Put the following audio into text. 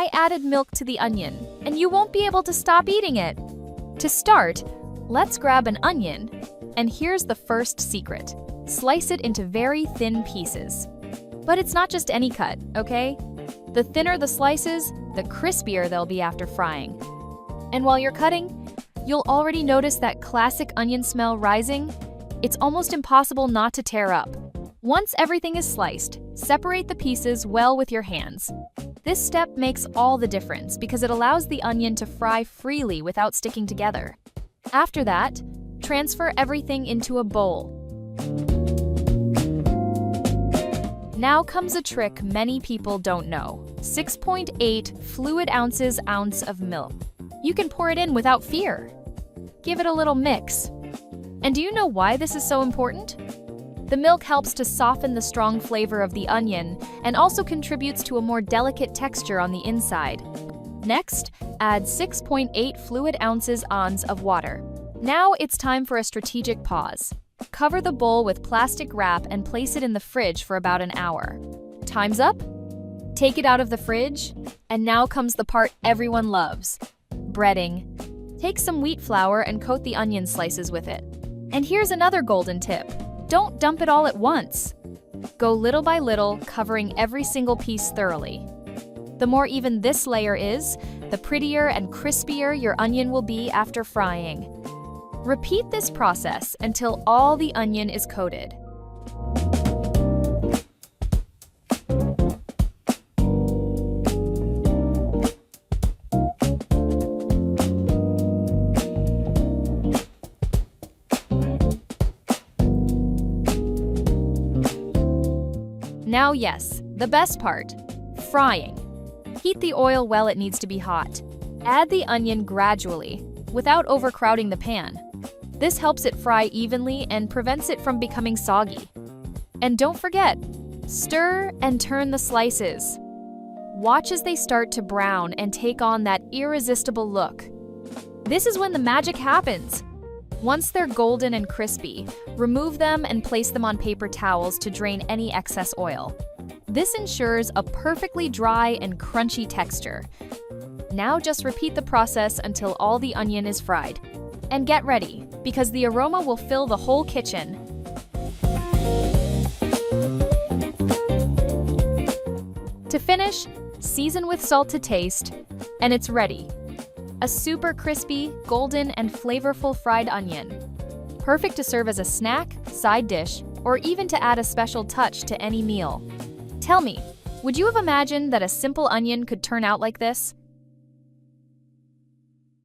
I added milk to the onion, and you won't be able to stop eating it. To start, let's grab an onion, and here's the first secret. Slice it into very thin pieces. But it's not just any cut, okay? The thinner the slices, the crispier they'll be after frying. And while you're cutting, you'll already notice that classic onion smell rising. It's almost impossible not to tear up. Once everything is sliced, separate the pieces well with your hands. This step makes all the difference because it allows the onion to fry freely without sticking together. After that, transfer everything into a bowl. Now comes a trick many people don't know. 6.8 fluid ounce of milk. You can pour it in without fear. Give it a little mix. And do you know why this is so important? The milk helps to soften the strong flavor of the onion and also contributes to a more delicate texture on the inside. Next, add 6.8 fluid ounces of water. Now it's time for a strategic pause. Cover the bowl with plastic wrap and place it in the fridge for about an hour. Time's up? Take it out of the fridge, and now comes the part everyone loves: breading. Take some wheat flour and coat the onion slices with it. And here's another golden tip. Don't dump it all at once. Go little by little, covering every single piece thoroughly. The more even this layer is, the prettier and crispier your onion will be after frying. Repeat this process until all the onion is coated. Now yes, the best part, frying. Heat the oil while it needs to be hot. Add the onion gradually, without overcrowding the pan. This helps it fry evenly and prevents it from becoming soggy. And don't forget, stir and turn the slices. Watch as they start to brown and take on that irresistible look. This is when the magic happens. Once they're golden and crispy, remove them and place them on paper towels to drain any excess oil. This ensures a perfectly dry and crunchy texture. Now just repeat the process until all the onion is fried. And get ready, because the aroma will fill the whole kitchen. To finish, season with salt to taste, and it's ready. A super crispy, golden, and flavorful fried onion. Perfect to serve as a snack, side dish, or even to add a special touch to any meal. Tell me, would you have imagined that a simple onion could turn out like this?